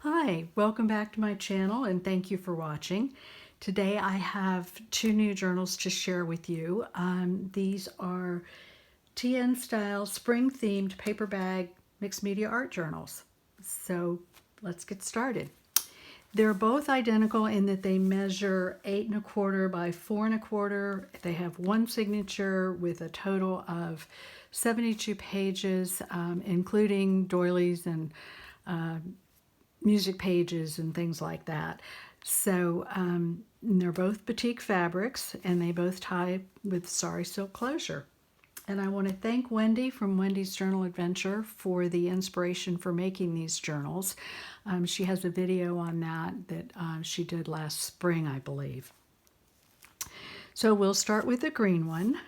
Hi, welcome back to my channel and thank you for watching. Today I have two new journals to share with you. These are TN style spring themed paper bag mixed media art journals. So let's get started. They're both identical in that they measure 8 1/4 by 4 1/4. They have one signature with a total of 72 pages, including doilies and music pages and things like that. So they're both batik fabrics and they both tie with sari silk closure. And I want to thank Wendy from Wendy's Journal Adventure for the inspiration for making these journals. She has a video on that she did last spring, I believe. So we'll start with the green one.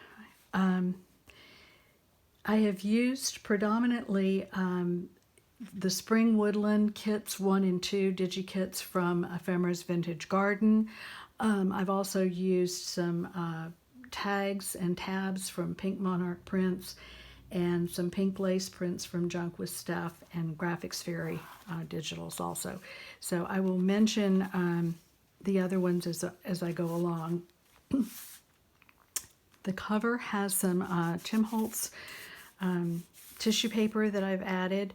I have used predominantly the Spring Woodland Kits 1 and 2 DigiKits from Ephemera's Vintage Garden. I've also used some tags and tabs from Pink Monarch Prints and some pink lace prints from Junk with Stuff and Graphics Fairy digitals also. So I will mention the other ones as I go along. The cover has some Tim Holtz tissue paper that I've added.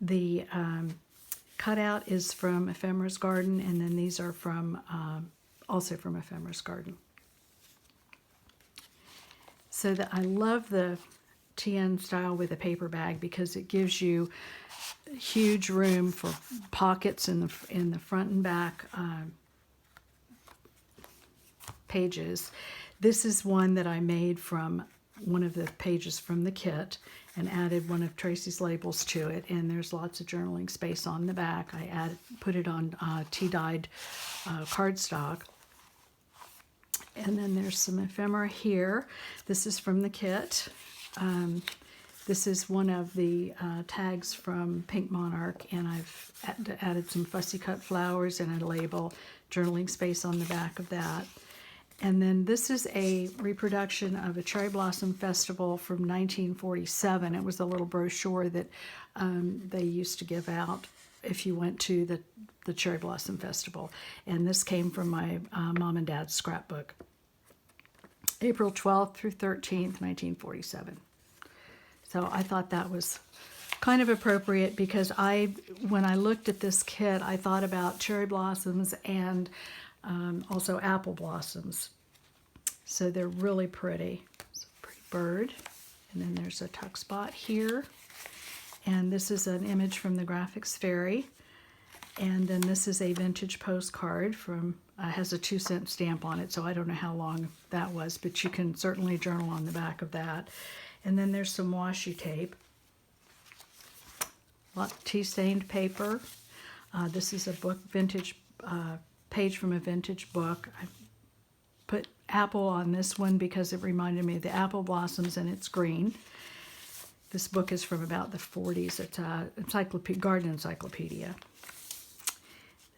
The cutout is from Ephemera's Garden, and then these are from also from Ephemera's Garden. So I love the TN style with a paper bag because it gives you huge room for pockets in the front and back pages. This is one that I made from one of the pages from the kit and added one of Tracy's labels to it, and there's lots of journaling space on the back. I put it on tea-dyed cardstock. And then there's some ephemera here. This is from the kit. This is one of the tags from Pink Monarch, and I've added some fussy cut flowers and a label, journaling space on the back of that. And then this is a reproduction of a Cherry Blossom Festival from 1947. It was a little brochure that they used to give out if you went to the Cherry Blossom Festival. And this came from my mom and dad's scrapbook. April 12th through 13th, 1947. So I thought that was kind of appropriate because when I looked at this kit, I thought about cherry blossoms and also apple blossoms. So they're really pretty. It's a pretty bird. And then there's a tuck spot here. And this is an image from the Graphics Fairy. And then this is a vintage postcard from, has a 2-cent stamp on it, so I don't know how long that was, but you can certainly journal on the back of that. And then there's some washi tape. Tea-stained paper. This is a book, vintage page from a vintage book. I put apple on this one because it reminded me of the apple blossoms and it's green. This book is from about the 40s. It's a garden encyclopedia.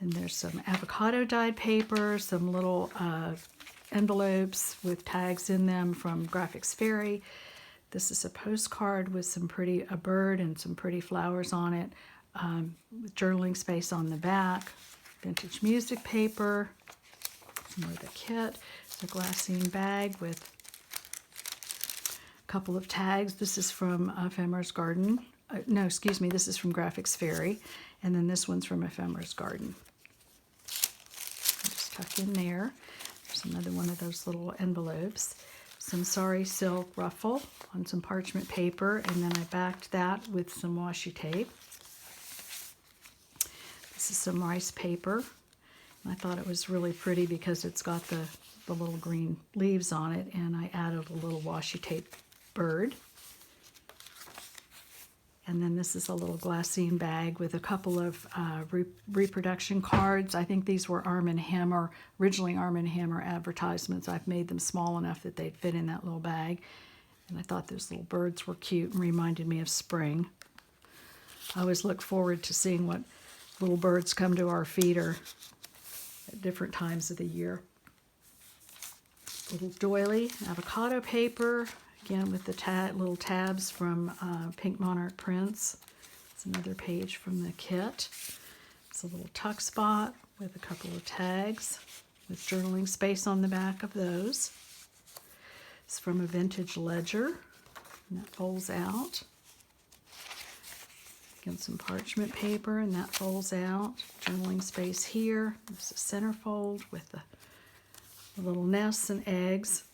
And there's some avocado dyed paper, some little envelopes with tags in them from Graphics Fairy. This is a postcard with a bird and some pretty flowers on it, with journaling space on the back. Vintage music paper, more of the kit. It's a glassine bag with a couple of tags. This is from Ephemera's Garden. No, excuse me, this is from Graphics Fairy. And then this one's from Ephemera's Garden. Just tuck in there. There's another one of those little envelopes. Some sari silk ruffle on some parchment paper, and then I backed that with some washi tape. This is some rice paper. I thought it was really pretty because it's got the little green leaves on it, and I added a little washi tape bird. And then this is a little glassine bag with a couple of reproduction cards. I think these were originally Arm & Hammer advertisements. I've made them small enough that they'd fit in that little bag. And I thought those little birds were cute and reminded me of spring. I always look forward to seeing what little birds come to our feeder at different times of the year. Little doily, avocado paper. Again, with the little tabs from Pink Monarch Prints. It's another page from the kit. It's a little tuck spot with a couple of tags with journaling space on the back of those. It's from a vintage ledger, and that folds out. Again, some parchment paper, and that folds out. Journaling space here. There's a centerfold with the little nests and eggs.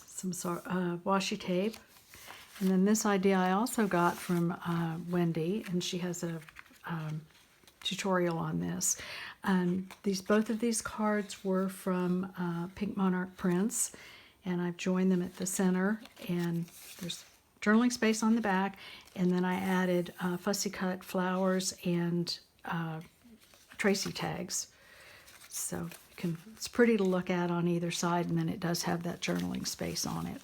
Some washi tape. And then this idea I also got from Wendy, and she has a tutorial on this. Both of these cards were from Pink Monarch Prints, and I've joined them at the center, and there's journaling space on the back, and then I added fussy cut flowers and Tracy tags. So it's pretty to look at on either side, and then it does have that journaling space on it.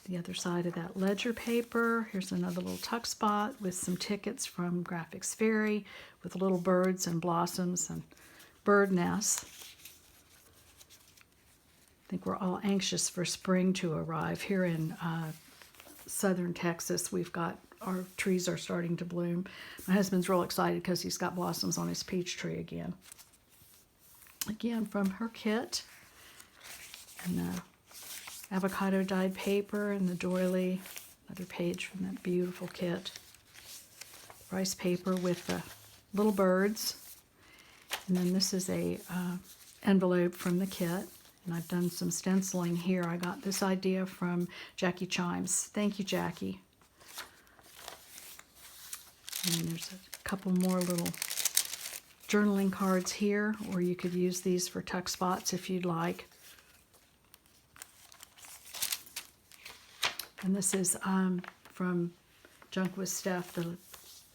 The other side of that ledger paper, here's another little tuck spot with some tickets from Graphics Fairy with little birds and blossoms and bird nests. I think we're all anxious for spring to arrive. Here in southern Texas, our trees are starting to bloom. My husband's real excited because he's got blossoms on his peach tree again. Again, from her kit. And the avocado dyed paper and the doily, another page from that beautiful kit. Rice paper with the little birds. And then this is a envelope from the kit. And I've done some stenciling here. I got this idea from Jackie Chimes. Thank you, Jackie. And then there's a couple more little journaling cards here, or you could use these for tuck spots if you'd like. And this is from Junk with Steph.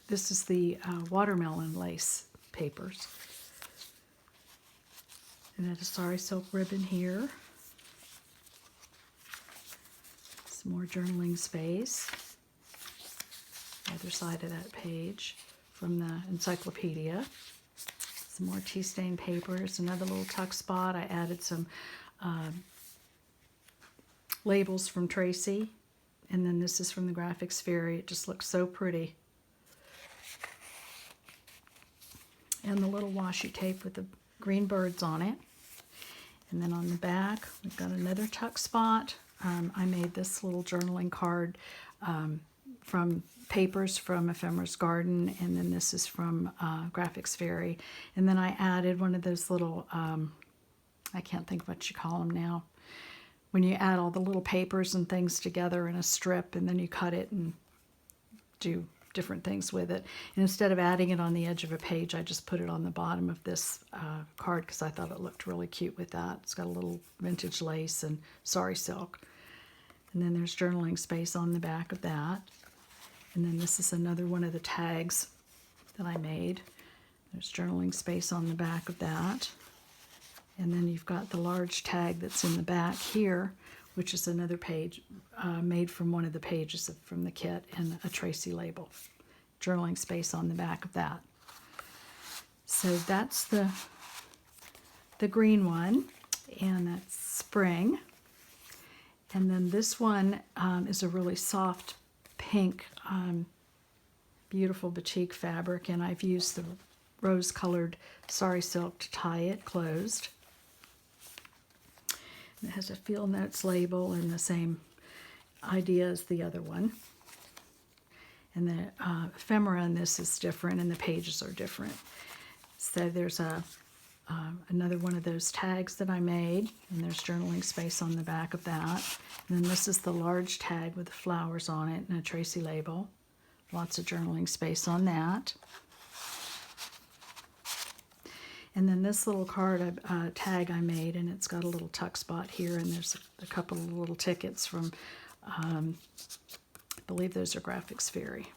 This is the watermelon lace papers. And then a sari silk ribbon here. Some more journaling space. The other side of that page from the encyclopedia. Some more tea stain papers, another little tuck spot. I added some labels from Tracy. And then this is from the Graphics Fairy. It just looks so pretty. And the little washi tape with the green birds on it. And then on the back, we've got another tuck spot. I made this little journaling card from papers from Ephemera's Garden, and then this is from Graphics Fairy. And then I added one of those little, I can't think what you call them now, when you add all the little papers and things together in a strip, and then you cut it and do different things with it. And instead of adding it on the edge of a page, I just put it on the bottom of this card because I thought it looked really cute with that. It's got a little vintage lace and sari silk. And then there's journaling space on the back of that. And then this is another one of the tags that I made. There's journaling space on the back of that. And then you've got the large tag that's in the back here, which is another page made from one of the pages from the kit, and a Tracy label. Journaling space on the back of that. So that's the green one, and that's spring. And then this one is a really soft pink, beautiful batik fabric, and I've used the rose-colored sari silk to tie it closed. It has a Field Notes label and the same idea as the other one. And the ephemera in this is different, and the pages are different. So there's another one of those tags that I made, and there's journaling space on the back of that. And then this is the large tag with the flowers on it and a Tracy label. Lots of journaling space on that. And then this little card tag I made, and it's got a little tuck spot here, and there's a couple of little tickets from, I believe those are Graphics Fairy.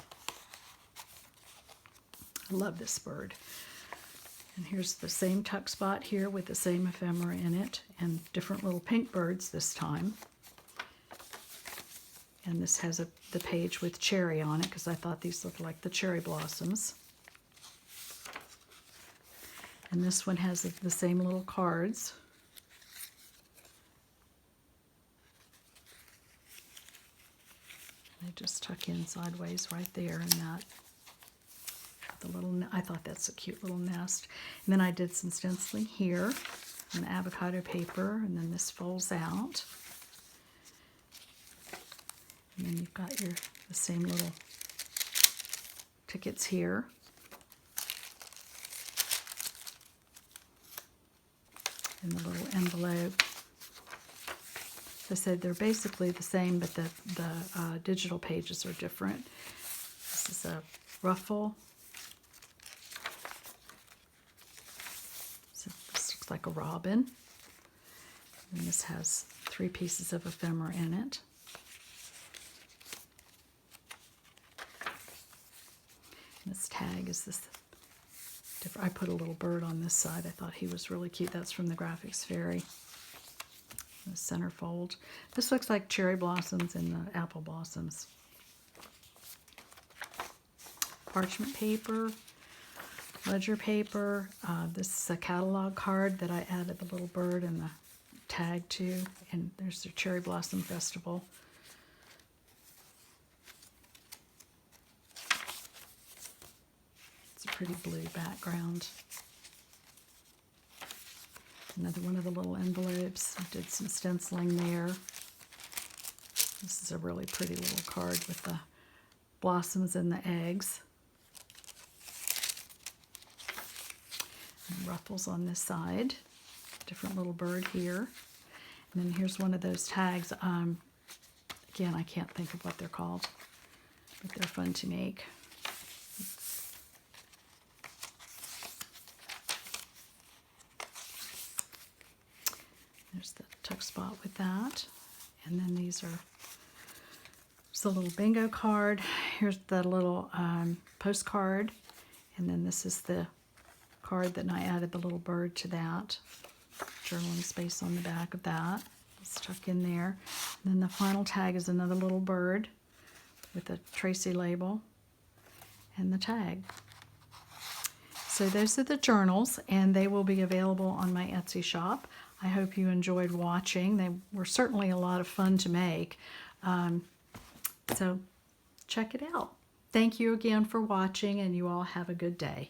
I love this bird. And here's the same tuck spot here with the same ephemera in it, and different little pink birds this time. And this has the page with cherry on it, because I thought these looked like the cherry blossoms. And this one has the same little cards. They just tuck in sideways right there in that. The little, I thought that's a cute little nest. And then I did some stenciling here on avocado paper, and then this folds out. And then you've got the same little tickets here. In the little envelope. As I said, they're basically the same, but the digital pages are different. This is a ruffle. So this looks like a robin. And this has 3 pieces of ephemera in it. And this tag is this different. I put a little bird on this side. I thought he was really cute. That's from the Graphics Fairy. The centerfold. This looks like cherry blossoms and the apple blossoms. Parchment paper, ledger paper. This is a catalog card that I added the little bird and the tag to. And there's the Cherry Blossom Festival. It's a pretty blue background. Another one of the little envelopes. I did some stenciling there. This is a really pretty little card with the blossoms and the eggs. And ruffles on this side. Different little bird here. And then here's one of those tags. Again, I can't think of what they're called, but they're fun to make. There's the tuck spot with that. And then these are just a little bingo card. Here's the little postcard. And then this is the card that I added the little bird to that. Journaling space on the back of that. It's tucked in there. And then the final tag is another little bird with a Tracy label and the tag. So those are the journals, and they will be available on my Etsy shop. I hope you enjoyed watching. They were certainly a lot of fun to make. So check it out. Thank you again for watching, and you all have a good day.